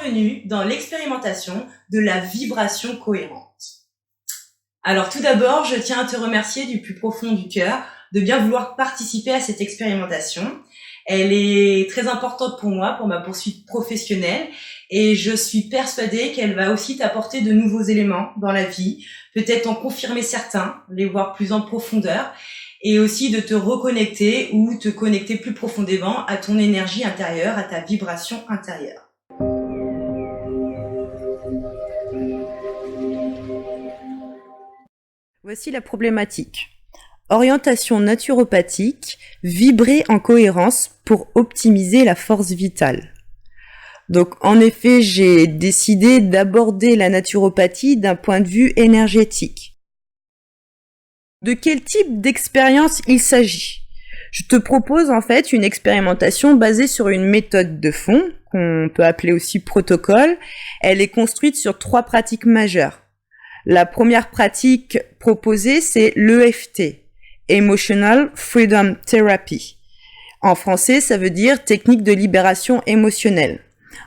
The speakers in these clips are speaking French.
bienvenue dans l'expérimentation de la vibration cohérente. Alors tout d'abord, je tiens à te remercier du plus profond du cœur de bien vouloir participer à cette expérimentation. Elle est très importante pour moi, pour ma poursuite professionnelle, et je suis persuadée qu'elle va aussi t'apporter de nouveaux éléments dans la vie, peut-être en confirmer certains, les voir plus en profondeur, et aussi de te reconnecter ou te connecter plus profondément à ton énergie intérieure, à ta vibration intérieure. Voici la problématique. Orientation naturopathique, vibrer en cohérence pour optimiser la force vitale. Donc, en effet, j'ai décidé d'aborder la naturopathie d'un point de vue énergétique. De quel type d'expérience il s'agit ? Je te propose en fait une expérimentation basée sur une méthode de fond, qu'on peut appeler aussi protocole. Elle est construite sur 3 pratiques majeures. La première pratique proposée, c'est l'EFT, Emotional Freedom Therapy. En français, ça veut dire technique de libération émotionnelle.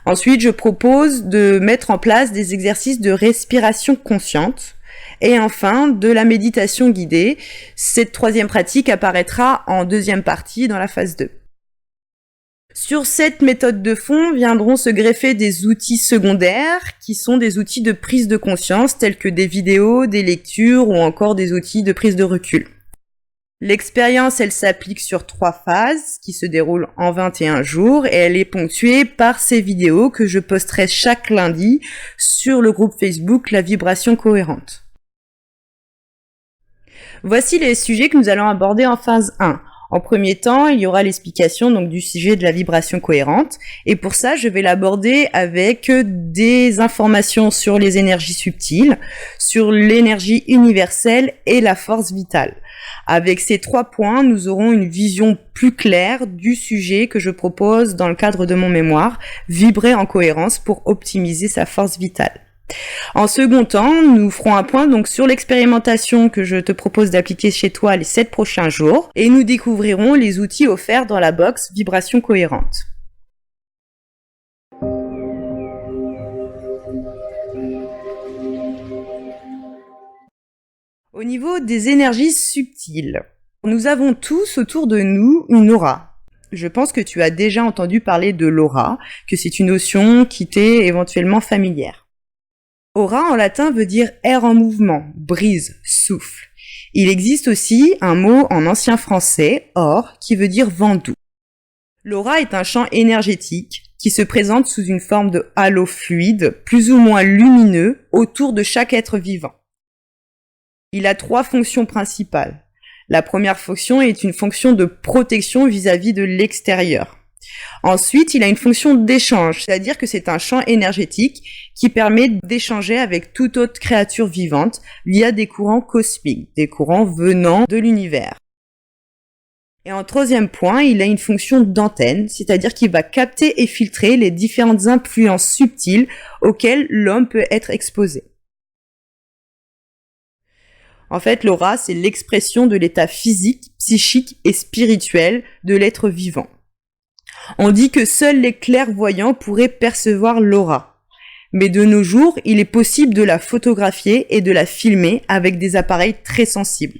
Ensuite, je propose de mettre en place des exercices de respiration consciente. Et enfin, de la méditation guidée. Cette 3e pratique apparaîtra en 2e partie dans la phase 2. Sur cette méthode de fond viendront se greffer des outils secondaires qui sont des outils de prise de conscience tels que des vidéos, des lectures ou encore des outils de prise de recul. L'expérience, elle s'applique sur 3 phases qui se déroulent en 21 jours et elle est ponctuée par ces vidéos que je posterai chaque lundi sur le groupe Facebook La Vibration Cohérente. Voici les sujets que nous allons aborder en phase 1. En premier temps, il y aura l'explication donc du sujet de la vibration cohérente. Et pour ça, je vais l'aborder avec des informations sur les énergies subtiles, sur l'énergie universelle et la force vitale. Avec ces 3 points, nous aurons une vision plus claire du sujet que je propose dans le cadre de mon mémoire, Vibrer en cohérence pour optimiser sa force vitale. En second temps, nous ferons un point donc sur l'expérimentation que je te propose d'appliquer chez toi les 7 prochains jours et nous découvrirons les outils offerts dans la box Vibration cohérente. Au niveau des énergies subtiles, nous avons tous autour de nous une aura. Je pense que tu as déjà entendu parler de l'aura, que c'est une notion qui t'est éventuellement familière. Aura en latin veut dire air en mouvement, brise, souffle. Il existe aussi un mot en ancien français, or, qui veut dire vent doux. L'aura est un champ énergétique qui se présente sous une forme de halo fluide, plus ou moins lumineux, autour de chaque être vivant. Il a 3 fonctions principales. La première fonction est une fonction de protection vis-à-vis de l'extérieur. Ensuite, il a une fonction d'échange, c'est-à-dire que c'est un champ énergétique qui permet d'échanger avec toute autre créature vivante via des courants cosmiques, des courants venant de l'univers. Et en 3e point, il a une fonction d'antenne, c'est-à-dire qu'il va capter et filtrer les différentes influences subtiles auxquelles l'homme peut être exposé. En fait, l'aura, c'est l'expression de l'état physique, psychique et spirituel de l'être vivant. On dit que seuls les clairvoyants pourraient percevoir l'aura. Mais de nos jours, il est possible de la photographier et de la filmer avec des appareils très sensibles.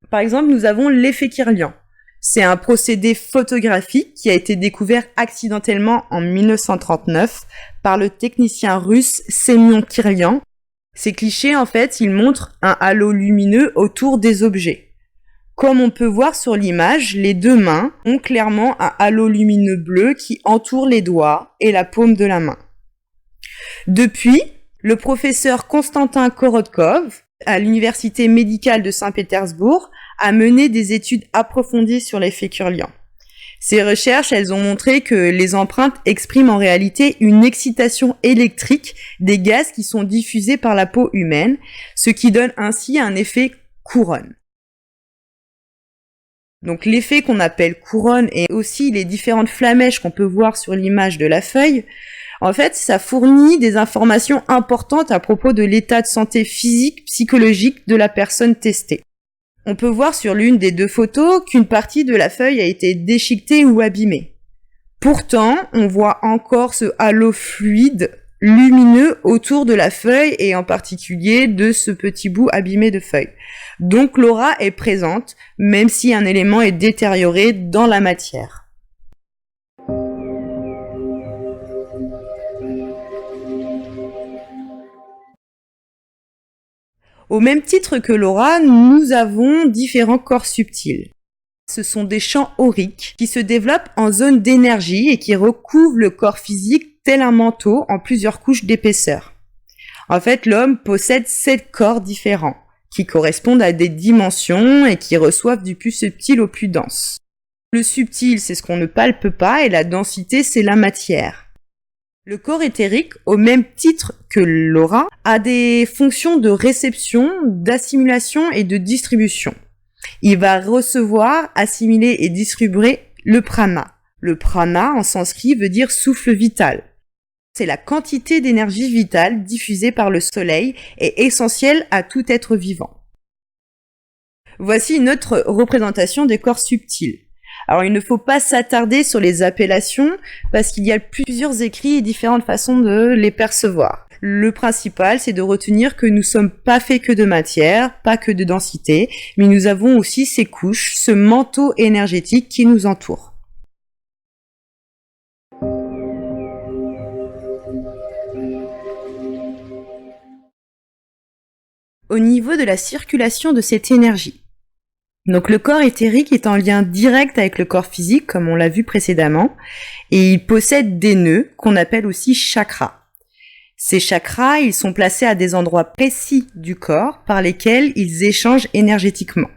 Par exemple, nous avons l'effet Kirlian. C'est un procédé photographique qui a été découvert accidentellement en 1939 par le technicien russe Semyon Kirlian. Ces clichés, en fait, ils montrent un halo lumineux autour des objets. Comme on peut voir sur l'image, les 2 mains ont clairement un halo lumineux bleu qui entoure les doigts et la paume de la main. Depuis, le professeur Konstantin Korotkov, à l'université médicale de Saint-Pétersbourg, a mené des études approfondies sur l'effet Kirlian. Ces recherches, elles ont montré que les empreintes expriment en réalité une excitation électrique des gaz qui sont diffusés par la peau humaine, ce qui donne ainsi un effet couronne. Donc l'effet qu'on appelle couronne et aussi les différentes flamèches qu'on peut voir sur l'image de la feuille, en fait, ça fournit des informations importantes à propos de l'état de santé physique, psychologique de la personne testée. On peut voir sur l'une des 2 photos qu'une partie de la feuille a été déchiquetée ou abîmée. Pourtant, on voit encore ce halo fluide lumineux autour de la feuille et en particulier de ce petit bout abîmé de feuille. Donc l'aura est présente, même si un élément est détérioré dans la matière. Au même titre que l'aura, nous avons différents corps subtils. Ce sont des champs auriques qui se développent en zone d'énergie et qui recouvrent le corps physique tel un manteau en plusieurs couches d'épaisseur. En fait, l'homme possède 7 corps différents qui correspondent à des dimensions et qui reçoivent du plus subtil au plus dense. Le subtil, c'est ce qu'on ne palpe pas et la densité, c'est la matière. Le corps éthérique, au même titre que l'aura, a des fonctions de réception, d'assimilation et de distribution. Il va recevoir, assimiler et distribuer le prana. Le prana, en sanskrit, veut dire souffle vital. C'est la quantité d'énergie vitale diffusée par le soleil et essentielle à tout être vivant. Voici une autre représentation des corps subtils. Alors, il ne faut pas s'attarder sur les appellations parce qu'il y a plusieurs écrits et différentes façons de les percevoir. Le principal, c'est de retenir que nous sommes pas faits que de matière, pas que de densité, mais nous avons aussi ces couches, ce manteau énergétique qui nous entoure. Au niveau de la circulation de cette énergie. Donc le corps éthérique est en lien direct avec le corps physique, comme on l'a vu précédemment, et il possède des nœuds qu'on appelle aussi chakras. Ces chakras, ils sont placés à des endroits précis du corps par lesquels ils échangent énergétiquement.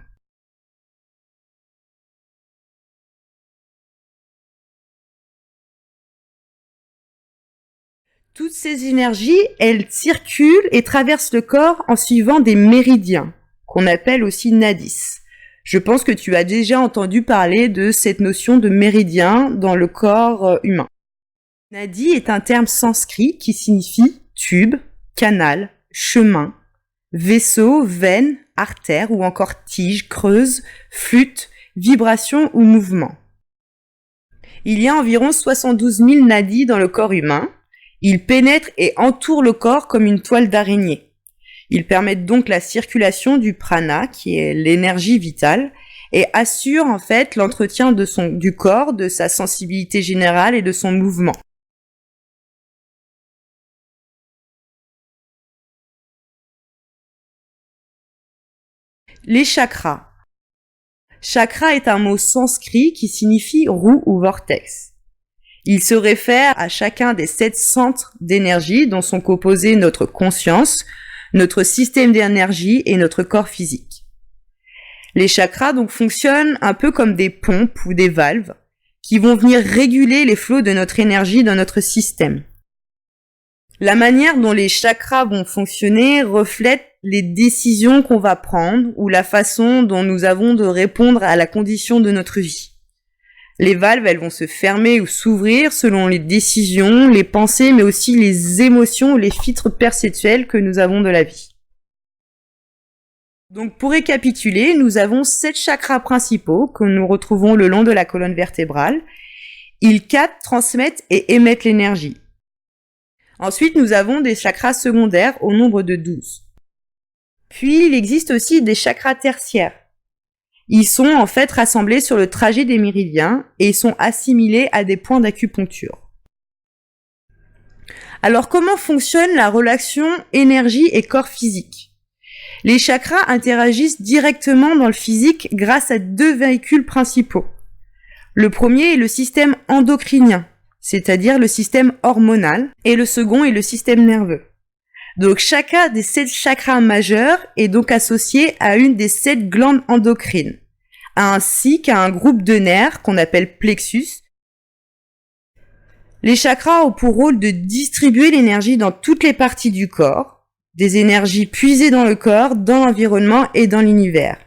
Toutes ces énergies, elles circulent et traversent le corps en suivant des méridiens, qu'on appelle aussi nadis. Je pense que tu as déjà entendu parler de cette notion de méridien dans le corps humain. Nadi est un terme sanskrit qui signifie tube, canal, chemin, vaisseau, veine, artère ou encore tige, creuse, flûte, vibration ou mouvement. Il y a environ 72 000 nadis dans le corps humain. Ils pénètrent et entourent le corps comme une toile d'araignée. Ils permettent donc la circulation du prana, qui est l'énergie vitale, et assurent en fait l'entretien du corps, de sa sensibilité générale et de son mouvement. Les chakras. Chakra est un mot sanskrit qui signifie roue ou vortex. Il se réfère à chacun des 7 centres d'énergie dont sont composés notre conscience, notre système d'énergie et notre corps physique. Les chakras donc fonctionnent un peu comme des pompes ou des valves qui vont venir réguler les flots de notre énergie dans notre système. La manière dont les chakras vont fonctionner reflète les décisions qu'on va prendre ou la façon dont nous avons de répondre à la condition de notre vie. Les valves, elles vont se fermer ou s'ouvrir selon les décisions, les pensées, mais aussi les émotions, les filtres perceptuels que nous avons de la vie. Donc pour récapituler, nous avons 7 chakras principaux que nous retrouvons le long de la colonne vertébrale. Ils captent, transmettent et émettent l'énergie. Ensuite, nous avons des chakras secondaires au nombre de 12. Puis, il existe aussi des chakras tertiaires. Ils sont en fait rassemblés sur le trajet des méridiens et ils sont assimilés à des points d'acupuncture. Alors, comment fonctionne la relation énergie et corps physique ? Les chakras interagissent directement dans le physique grâce à 2 véhicules principaux. Le premier est le système endocrinien, c'est-à-dire le système hormonal, et le second est le système nerveux. Donc chacun des 7 chakras majeurs est donc associé à une des 7 glandes endocrines, ainsi qu'à un groupe de nerfs qu'on appelle plexus. Les chakras ont pour rôle de distribuer l'énergie dans toutes les parties du corps, des énergies puisées dans le corps, dans l'environnement et dans l'univers.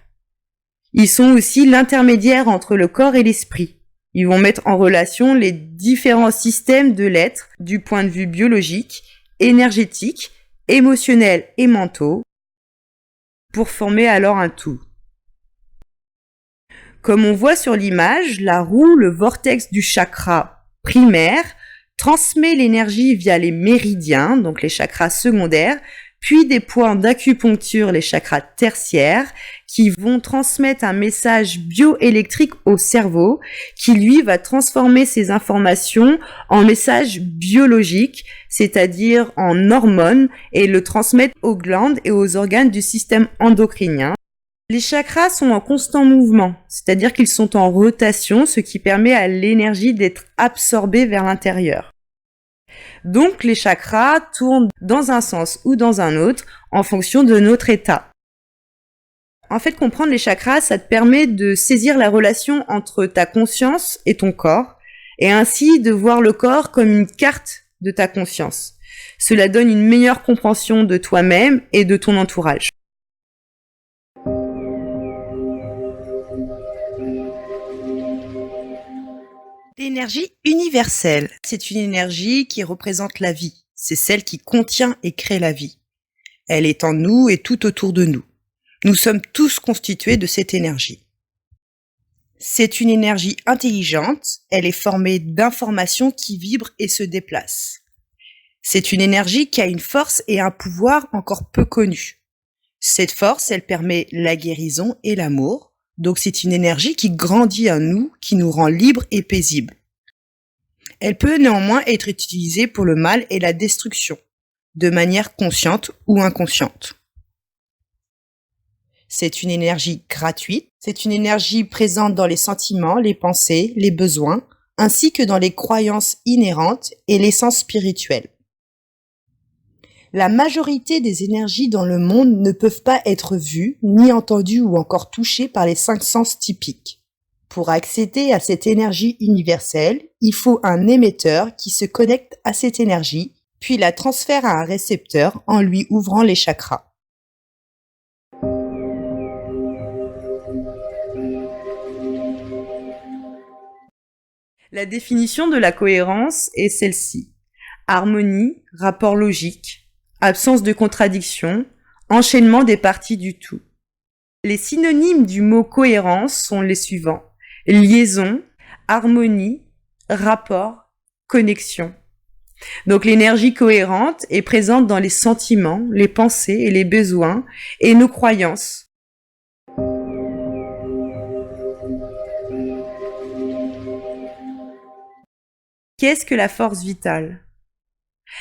Ils sont aussi l'intermédiaire entre le corps et l'esprit. Ils vont mettre en relation les différents systèmes de l'être du point de vue biologique, énergétique, émotionnels et mentaux, pour former alors un tout. Comme on voit sur l'image, la roue, le vortex du chakra primaire, transmet l'énergie via les méridiens, donc les chakras secondaires, puis des points d'acupuncture, les chakras tertiaires, qui vont transmettre un message bioélectrique au cerveau, qui lui va transformer ces informations en messages biologiques, c'est-à-dire en hormones, et le transmettre aux glandes et aux organes du système endocrinien. Les chakras sont en constant mouvement, c'est-à-dire qu'ils sont en rotation, ce qui permet à l'énergie d'être absorbée vers l'intérieur. Donc les chakras tournent dans un sens ou dans un autre en fonction de notre état. En fait, comprendre les chakras, ça te permet de saisir la relation entre ta conscience et ton corps, et ainsi de voir le corps comme une carte de ta conscience. Cela donne une meilleure compréhension de toi-même et de ton entourage. L'énergie universelle, c'est une énergie qui représente la vie. C'est celle qui contient et crée la vie. Elle est en nous et tout autour de nous. Nous sommes tous constitués de cette énergie. C'est une énergie intelligente, elle est formée d'informations qui vibrent et se déplacent. C'est une énergie qui a une force et un pouvoir encore peu connus. Cette force, elle permet la guérison et l'amour. Donc c'est une énergie qui grandit en nous, qui nous rend libres et paisibles. Elle peut néanmoins être utilisée pour le mal et la destruction, de manière consciente ou inconsciente. C'est une énergie gratuite, c'est une énergie présente dans les sentiments, les pensées, les besoins, ainsi que dans les croyances inhérentes et l'essence spirituelle. La majorité des énergies dans le monde ne peuvent pas être vues, ni entendues ou encore touchées par les 5 sens typiques. Pour accéder à cette énergie universelle, il faut un émetteur qui se connecte à cette énergie, puis la transfère à un récepteur en lui ouvrant les chakras. La définition de la cohérence est celle-ci. Harmonie, rapport logique, absence de contradiction, enchaînement des parties du tout. Les synonymes du mot cohérence sont les suivants: liaison, harmonie, rapport, connexion. Donc l'énergie cohérente est présente dans les sentiments, les pensées et les besoins et nos croyances. Qu'est-ce que la force vitale ?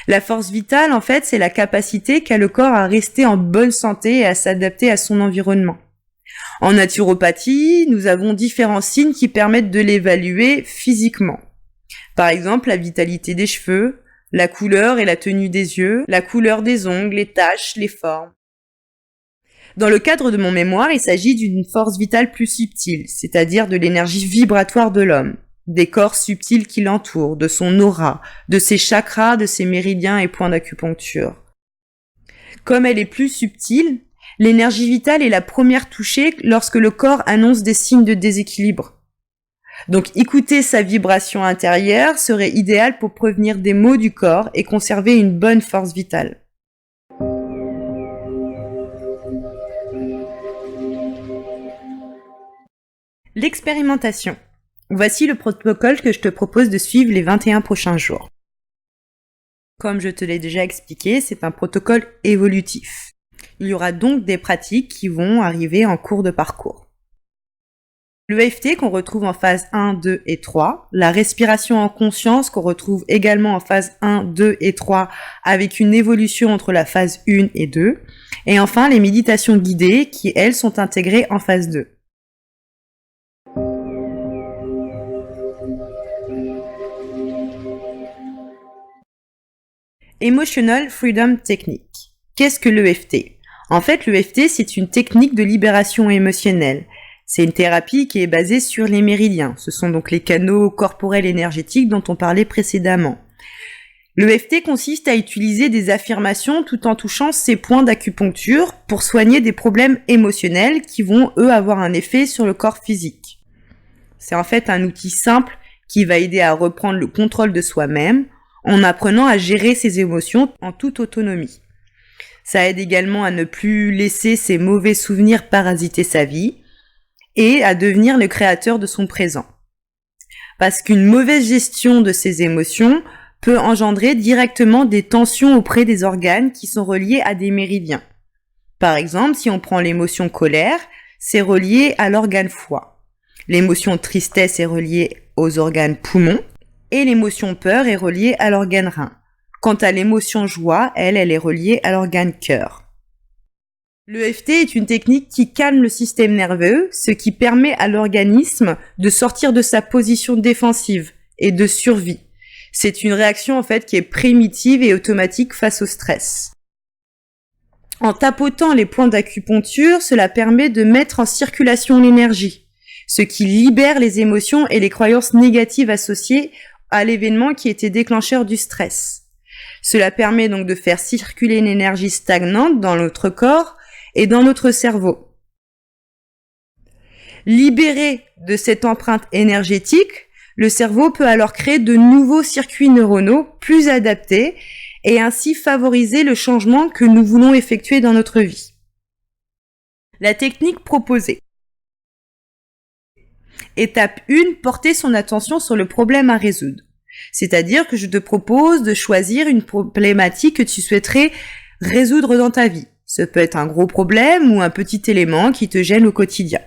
La force vitale, en fait, c'est la capacité qu'a le corps à rester en bonne santé et à s'adapter à son environnement. En naturopathie, nous avons différents signes qui permettent de l'évaluer physiquement. Par exemple, la vitalité des cheveux, la couleur et la tenue des yeux, la couleur des ongles, les taches, les formes. Dans le cadre de mon mémoire, il s'agit d'une force vitale plus subtile, c'est-à-dire de l'énergie vibratoire de l'homme, des corps subtils qui l'entourent, de son aura, de ses chakras, de ses méridiens et points d'acupuncture. Comme elle est plus subtile, l'énergie vitale est la première touchée lorsque le corps annonce des signes de déséquilibre. Donc écouter sa vibration intérieure serait idéal pour prévenir des maux du corps et conserver une bonne force vitale. L'expérimentation. Voici le protocole que je te propose de suivre les 21 prochains jours. Comme je te l'ai déjà expliqué, c'est un protocole évolutif. Il y aura donc des pratiques qui vont arriver en cours de parcours. Le EFT qu'on retrouve en phase 1, 2 et 3, la respiration en conscience qu'on retrouve également en phase 1, 2 et 3 avec une évolution entre la phase 1 et 2, et enfin les méditations guidées qui, elles, sont intégrées en phase 2. Emotional Freedom Technique. Qu'est-ce que l'EFT ? En fait, l'EFT, c'est une technique de libération émotionnelle. C'est une thérapie qui est basée sur les méridiens. Ce sont donc les canaux corporels énergétiques dont on parlait précédemment. L'EFT consiste à utiliser des affirmations tout en touchant ces points d'acupuncture pour soigner des problèmes émotionnels qui vont, eux, avoir un effet sur le corps physique. C'est en fait un outil simple qui va aider à reprendre le contrôle de soi-même en apprenant à gérer ses émotions en toute autonomie. Ça aide également à ne plus laisser ses mauvais souvenirs parasiter sa vie et à devenir le créateur de son présent. Parce qu'une mauvaise gestion de ses émotions peut engendrer directement des tensions auprès des organes qui sont reliés à des méridiens. Par exemple, si on prend l'émotion colère, c'est relié à l'organe foie. L'émotion tristesse est reliée aux organes poumons et l'émotion peur est reliée à l'organe rein. Quant à l'émotion joie, elle est reliée à l'organe cœur. L'EFT est une technique qui calme le système nerveux, ce qui permet à l'organisme de sortir de sa position défensive et de survie. C'est une réaction en fait qui est primitive et automatique face au stress. En tapotant les points d'acupuncture, cela permet de mettre en circulation l'énergie, ce qui libère les émotions et les croyances négatives associées à l'événement qui était déclencheur du stress. Cela permet donc de faire circuler une énergie stagnante dans notre corps et dans notre cerveau. Libéré de cette empreinte énergétique, le cerveau peut alors créer de nouveaux circuits neuronaux plus adaptés et ainsi favoriser le changement que nous voulons effectuer dans notre vie. La technique proposée. Étape 1, porter son attention sur le problème à résoudre. C'est-à-dire que je te propose de choisir une problématique que tu souhaiterais résoudre dans ta vie. Ça peut être un gros problème ou un petit élément qui te gêne au quotidien.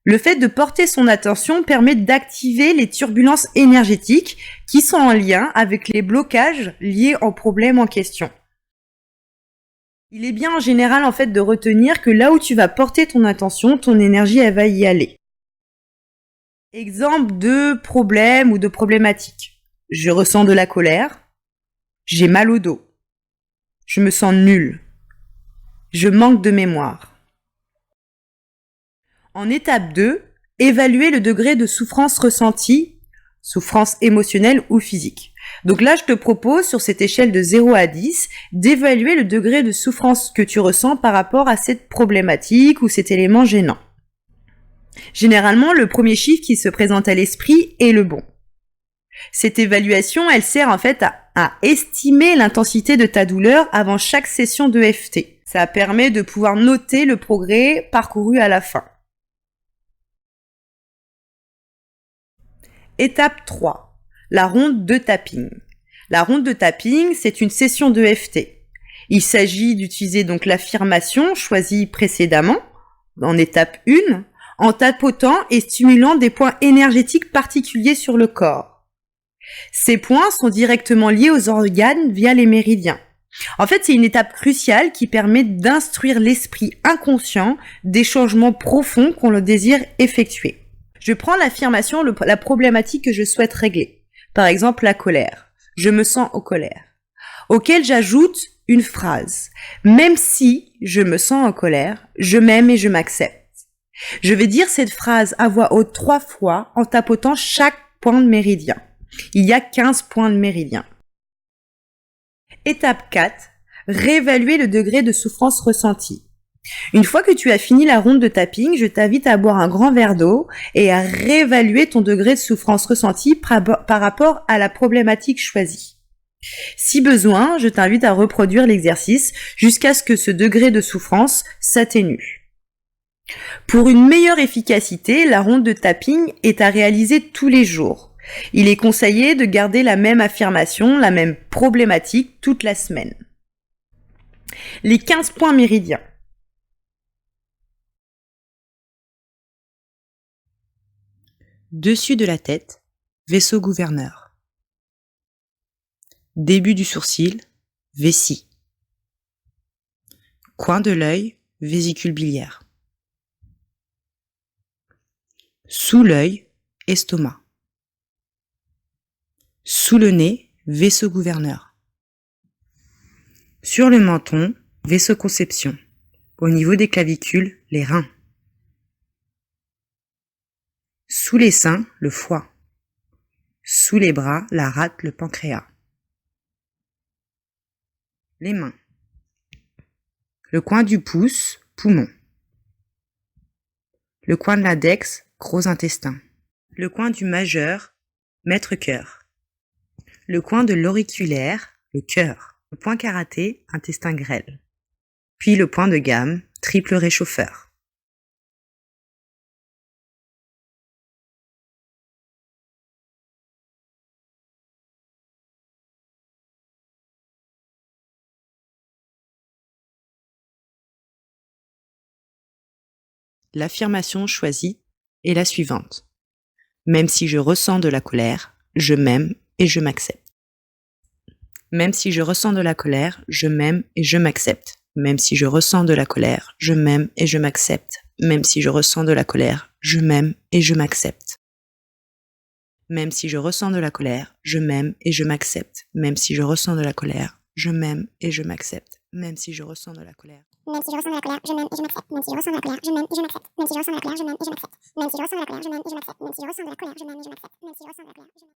Le fait de porter son attention permet d'activer les turbulences énergétiques qui sont en lien avec les blocages liés au problème en question. Il est bien en général en fait de retenir que là où tu vas porter ton attention, ton énergie elle va y aller. Exemple de problème ou de problématique. Je ressens de la colère. J'ai mal au dos. Je me sens nulle. Je manque de mémoire. En étape 2, évaluer le degré de souffrance ressentie, souffrance émotionnelle ou physique. Donc là, je te propose, sur cette échelle de 0 à 10, d'évaluer le degré de souffrance que tu ressens par rapport à cette problématique ou cet élément gênant. Généralement, le premier chiffre qui se présente à l'esprit est le bon. Cette évaluation, elle sert en fait à estimer l'intensité de ta douleur avant chaque session de EFT. Ça permet de pouvoir noter le progrès parcouru à la fin. Étape 3. La ronde de tapping. La ronde de tapping, c'est une session de EFT. Il s'agit d'utiliser donc l'affirmation choisie précédemment, en étape 1, en tapotant et stimulant des points énergétiques particuliers sur le corps. Ces points sont directement liés aux organes via les méridiens. En fait, c'est une étape cruciale qui permet d'instruire l'esprit inconscient des changements profonds qu'on le désire effectuer. Je prends l'affirmation, la problématique que je souhaite régler. Par exemple, la colère. Je me sens en colère. Auquel j'ajoute une phrase. Même si je me sens en colère, je m'aime et je m'accepte. Je vais dire cette phrase à voix haute 3 fois en tapotant chaque point de méridien. Il y a 15 points de méridien. Étape 4. Réévaluer le degré de souffrance ressentie. Une fois que tu as fini la ronde de tapping, je t'invite à boire un grand verre d'eau et à réévaluer ton degré de souffrance ressentie par rapport à la problématique choisie. Si besoin, je t'invite à reproduire l'exercice jusqu'à ce que ce degré de souffrance s'atténue. Pour une meilleure efficacité, la ronde de tapping est à réaliser tous les jours. Il est conseillé de garder la même affirmation, la même problématique toute la semaine. Les 15 points méridiens. Dessus de la tête, vaisseau gouverneur. Début du sourcil, vessie. Coin de l'œil, vésicule biliaire. Sous l'œil, estomac. Sous le nez, vaisseau gouverneur. Sur le menton, vaisseau conception. Au niveau des clavicules, les reins. Sous les seins, le foie. Sous les bras, la rate, le pancréas. Les mains. Le coin du pouce, poumon. Le coin de l'index, gros intestin. Le coin du majeur, maître-cœur. Le coin de l'auriculaire, le cœur. Le point karaté, intestin grêle. Puis le point de gamme, triple réchauffeur. L'affirmation choisie est la suivante. Même si je ressens de la colère, je m'aime et je m'accepte. Même si je ressens de la colère, je m'aime et je m'accepte. Même si je ressens de la colère, je m'aime et je m'accepte. Même si je ressens de la colère, je m'aime et je m'accepte. Même si je ressens de la colère, je m'aime et je m'accepte. Même si je ressens de la colère, je m'aime et je m'accepte. Même si je ressens de la colère. Même si je ressens de la colère, je m'aime et je m'accepte. Même si je ressens de la colère, je m'aime et je m'accepte. Même si je ressens de la colère, je m'aime et je m'accepte. Même si je ressens de la colère, je m'aime et je m'accepte. Même si je ressens de la colère, je m'aime et je m'accepte. Même si je ressens de la colère, je m'aime.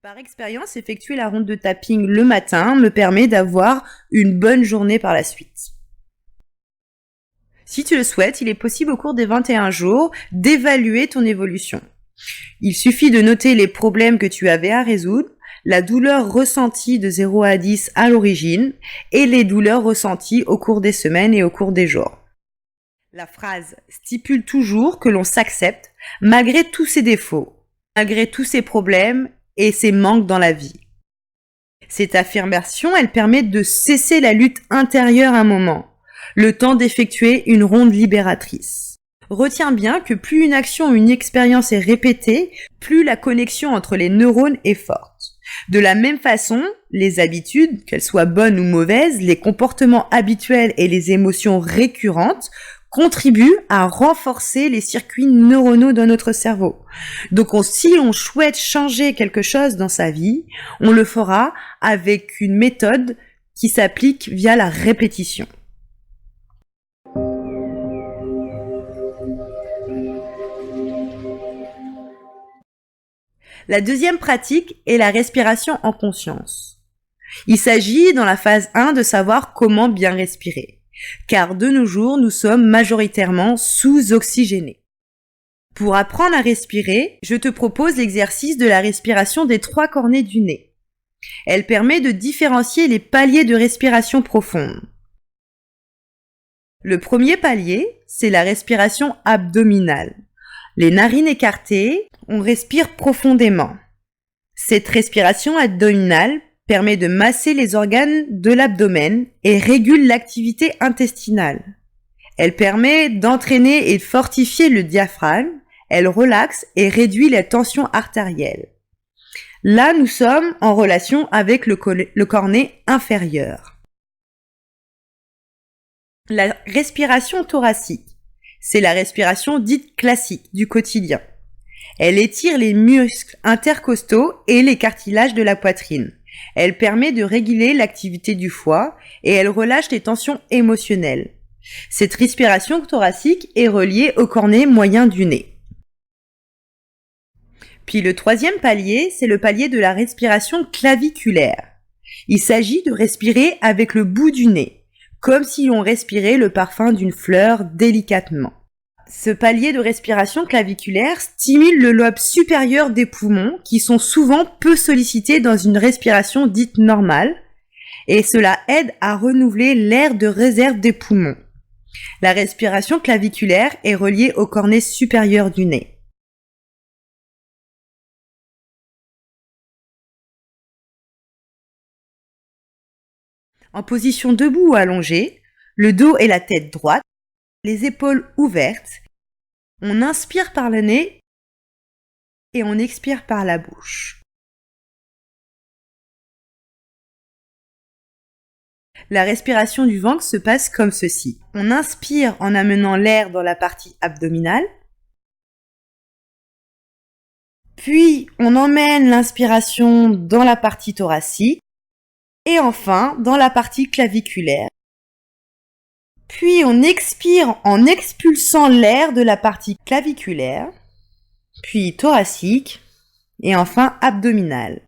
Par expérience, effectuer la ronde de tapping le matin me permet d'avoir une bonne journée par la suite. Si tu le souhaites, il est possible au cours des 21 jours d'évaluer ton évolution. Il suffit de noter les problèmes que tu avais à résoudre, la douleur ressentie de 0 à 10 à l'origine et les douleurs ressenties au cours des semaines et au cours des jours. La phrase stipule toujours que l'on s'accepte malgré tous ses défauts, malgré tous ses problèmes et ses manques dans la vie. Cette affirmation, elle permet de cesser la lutte intérieure un moment, le temps d'effectuer une ronde libératrice. Retiens bien que plus une action ou une expérience est répétée, plus la connexion entre les neurones est forte. De la même façon, les habitudes, qu'elles soient bonnes ou mauvaises, les comportements habituels et les émotions récurrentes contribuent à renforcer les circuits neuronaux dans notre cerveau. Donc si on souhaite changer quelque chose dans sa vie, on le fera avec une méthode qui s'applique via la répétition. La deuxième pratique est la respiration en conscience. Il s'agit dans la phase 1 de savoir comment bien respirer, car de nos jours, nous sommes majoritairement sous-oxygénés. Pour apprendre à respirer, je te propose l'exercice de la respiration des 3 cornets du nez. Elle permet de différencier les paliers de respiration profonde. Le premier palier, c'est la respiration abdominale. Les narines écartées, on respire profondément. Cette respiration abdominale permet de masser les organes de l'abdomen et régule l'activité intestinale. Elle permet d'entraîner et de fortifier le diaphragme, elle relaxe et réduit la tension artérielle. Là, nous sommes en relation avec le cornet inférieur. La respiration thoracique, c'est la respiration dite classique du quotidien. Elle étire les muscles intercostaux et les cartilages de la poitrine. Elle permet de réguler l'activité du foie et elle relâche les tensions émotionnelles. Cette respiration thoracique est reliée au cornet moyen du nez. Puis le troisième palier, c'est le palier de la respiration claviculaire. Il s'agit de respirer avec le bout du nez, comme si on respirait le parfum d'une fleur délicatement. Ce palier de respiration claviculaire stimule le lobe supérieur des poumons qui sont souvent peu sollicités dans une respiration dite normale et cela aide à renouveler l'air de réserve des poumons. La respiration claviculaire est reliée au cornet supérieur du nez. En position debout ou allongée, le dos et la tête droite, les épaules ouvertes, on inspire par le nez et on expire par la bouche. La respiration du ventre se passe comme ceci. On inspire en amenant l'air dans la partie abdominale, puis on emmène l'inspiration dans la partie thoracique Et enfin, dans la partie claviculaire. Puis on expire en expulsant l'air de la partie claviculaire, puis thoracique, et enfin abdominale.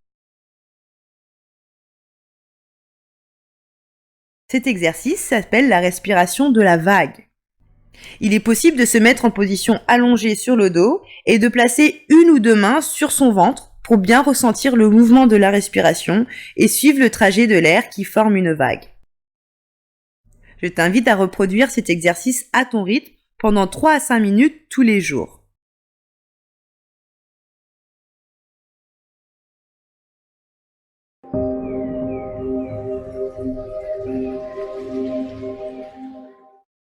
Cet exercice s'appelle la respiration de la vague. Il est possible de se mettre en position allongée sur le dos et de placer une ou deux mains sur son ventre pour bien ressentir le mouvement de la respiration et suivre le trajet de l'air qui forme une vague. Je t'invite à reproduire cet exercice à ton rythme pendant 3 à 5 minutes tous les jours.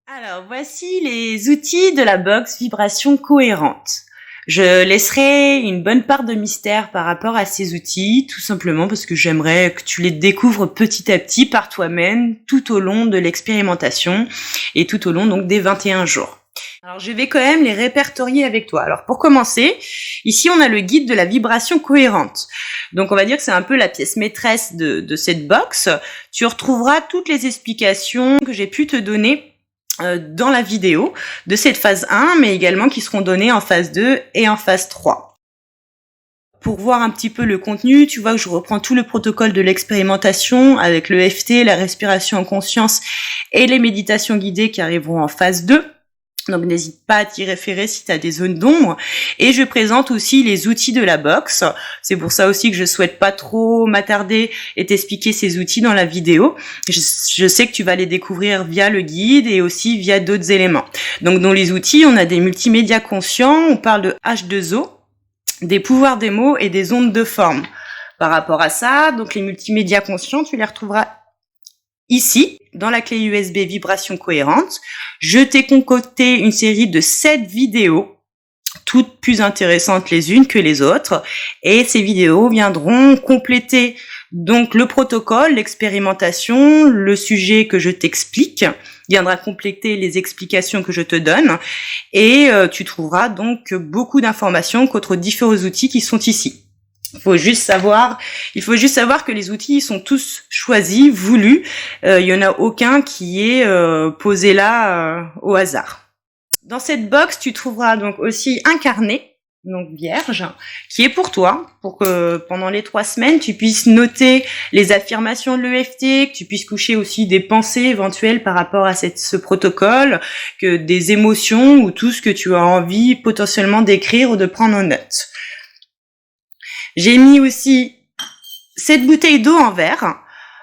Alors, voici les outils de la box vibration cohérente. Je laisserai une bonne part de mystère par rapport à ces outils, tout simplement parce que j'aimerais que tu les découvres petit à petit par toi-même, tout au long de l'expérimentation et tout au long donc des 21 jours. Alors, je vais quand même les répertorier avec toi. Alors, pour commencer, ici, on a le guide de la vibration cohérente. Donc, on va dire que c'est un peu la pièce maîtresse de cette box. Tu retrouveras toutes les explications que j'ai pu te donner dans la vidéo de cette phase 1, mais également qui seront données en phase 2 et en phase 3. Pour voir un petit peu le contenu, tu vois que je reprends tout le protocole de l'expérimentation avec le FT, la respiration en conscience et les méditations guidées qui arriveront en phase 2. Donc n'hésite pas à t'y référer si tu as des zones d'ombre. Et je présente aussi les outils de la box. C'est pour ça aussi que je souhaite pas trop m'attarder et t'expliquer ces outils dans la vidéo. Je sais que tu vas les découvrir via le guide et aussi via d'autres éléments. Donc dans les outils, on a des multimédias conscients, on parle de H2O, des pouvoirs des mots et des ondes de forme. Par rapport à ça, donc les multimédias conscients, tu les retrouveras ici, dans la clé USB vibration cohérente. Je t'ai concocté une série de 7 vidéos, toutes plus intéressantes les unes que les autres. Et ces vidéos viendront compléter donc le protocole, l'expérimentation, le sujet que je t'explique, viendra compléter les explications que je te donne. Et tu trouveras donc beaucoup d'informations qu'autres différents outils qui sont ici. Il faut juste savoir que les outils sont tous choisis, voulus. Il y en a aucun qui est posé là au hasard. Dans cette box, tu trouveras donc aussi un carnet, donc vierge, qui est pour toi, pour que pendant les 3 semaines, tu puisses noter les affirmations de l'EFT, que tu puisses coucher aussi des pensées éventuelles par rapport à ce protocole, que des émotions ou tout ce que tu as envie potentiellement d'écrire ou de prendre en note. J'ai mis aussi cette bouteille d'eau en verre.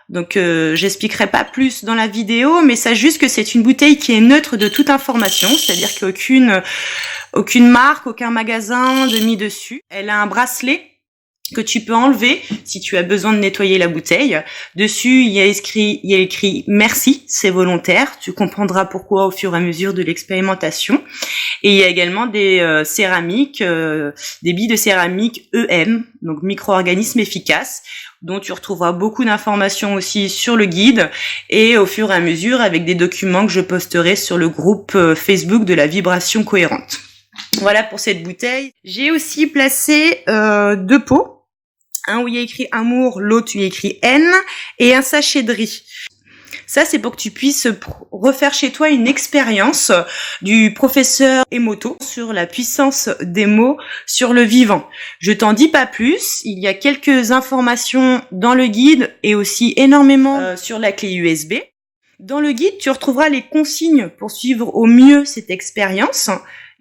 Donc, j'expliquerai pas plus dans la vidéo, mais sache juste que c'est une bouteille qui est neutre de toute information, c'est-à-dire qu'aucune marque, aucun magasin de mis dessus. Elle a un bracelet que tu peux enlever si tu as besoin de nettoyer la bouteille. Dessus, il y a écrit merci, c'est volontaire. Tu comprendras pourquoi au fur et à mesure de l'expérimentation. Et il y a également des céramiques, des billes de céramique EM, donc micro-organismes efficaces, dont tu retrouveras beaucoup d'informations aussi sur le guide et au fur et à mesure avec des documents que je posterai sur le groupe Facebook de la vibration cohérente. Voilà pour cette bouteille. J'ai aussi placé 2 pots. Un où il y a écrit amour, l'autre où il y a écrit haine, et un sachet de riz. Ça, c'est pour que tu puisses refaire chez toi une expérience du professeur Emoto sur la puissance des mots sur le vivant. Je t'en dis pas plus. Il y a quelques informations dans le guide et aussi énormément sur la clé USB. Dans le guide, tu retrouveras les consignes pour suivre au mieux cette expérience.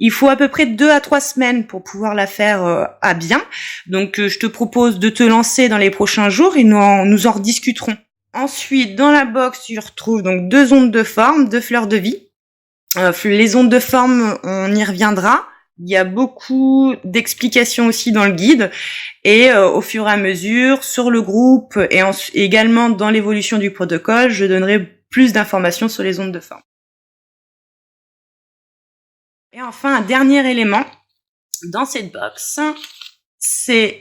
Il faut à peu près 2 à 3 semaines pour pouvoir la faire à bien. Donc, je te propose de te lancer dans les prochains jours et nous en rediscuterons. Ensuite, dans la box, tu retrouves donc 2 ondes de forme, 2 fleurs de vie. Les ondes de forme, on y reviendra. Il y a beaucoup d'explications aussi dans le guide. Et au fur et à mesure, sur le groupe et également dans l'évolution du protocole, je donnerai plus d'informations sur les ondes de forme. Et enfin, un dernier élément dans cette box, c'est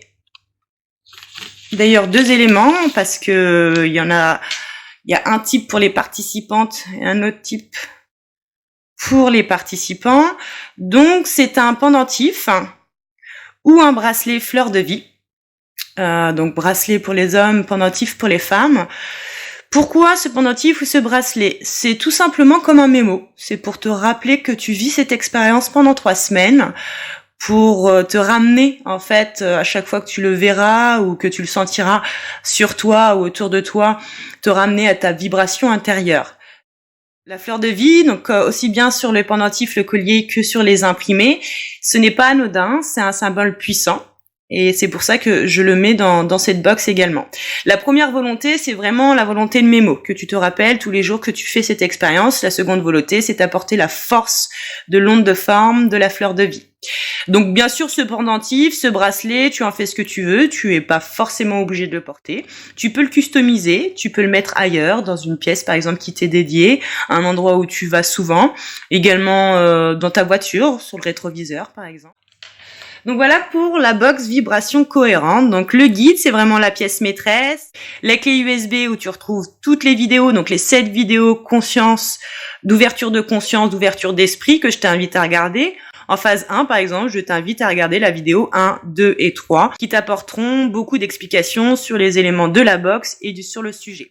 d'ailleurs 2 éléments parce que il y a un type pour les participantes et un autre type pour les participants. Donc, c'est un pendentif ou un bracelet fleur de vie Donc bracelet pour les hommes, pendentif pour les femmes. Pourquoi ce pendentif ou ce bracelet? C'est tout simplement comme un mémo. C'est pour te rappeler que tu vis cette expérience pendant 3 semaines, pour te ramener en fait à chaque fois que tu le verras ou que tu le sentiras sur toi ou autour de toi, te ramener à ta vibration intérieure. La fleur de vie, donc aussi bien sur le pendentif, le collier que sur les imprimés, ce n'est pas anodin, c'est un symbole puissant. Et c'est pour ça que je le mets dans cette box également. La première volonté, c'est vraiment la volonté de mémo, que tu te rappelles tous les jours que tu fais cette expérience. La seconde volonté, c'est d'apporter la force de l'onde de forme de la fleur de vie. Donc bien sûr, ce pendentif, ce bracelet, tu en fais ce que tu veux, tu es pas forcément obligé de le porter. Tu peux le customiser, tu peux le mettre ailleurs, dans une pièce par exemple qui t'est dédiée, un endroit où tu vas souvent, également dans ta voiture, sur le rétroviseur par exemple. Donc voilà pour la box vibration cohérente. Donc le guide, c'est vraiment la pièce maîtresse. La clé USB où tu retrouves toutes les vidéos, donc les 7 vidéos conscience, d'ouverture de conscience, d'ouverture d'esprit que je t'invite à regarder. En phase 1, par exemple, je t'invite à regarder la vidéo 1, 2 et 3 qui t'apporteront beaucoup d'explications sur les éléments de la box et sur le sujet.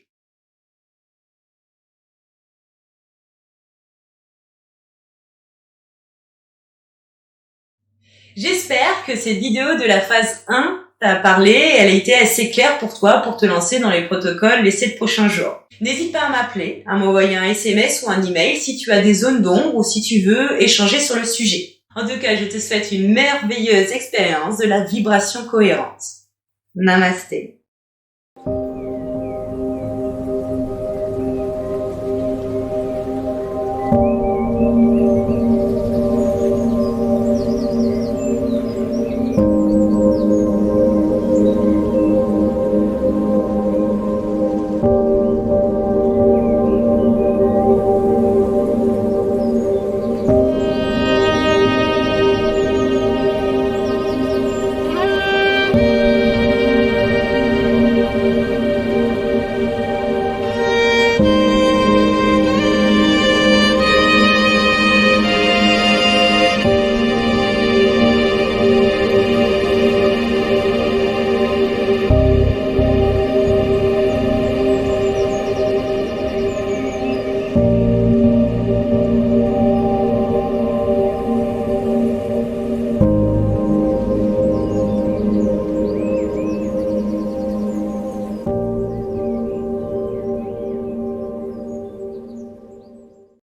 J'espère que cette vidéo de la phase 1 t'a parlé, elle a été assez claire pour toi pour te lancer dans les protocoles les 7 prochains jours. N'hésite pas à m'appeler, à m'envoyer un SMS ou un email si tu as des zones d'ombre ou si tu veux échanger sur le sujet. En tout cas, je te souhaite une merveilleuse expérience de la vibration cohérente. Namasté.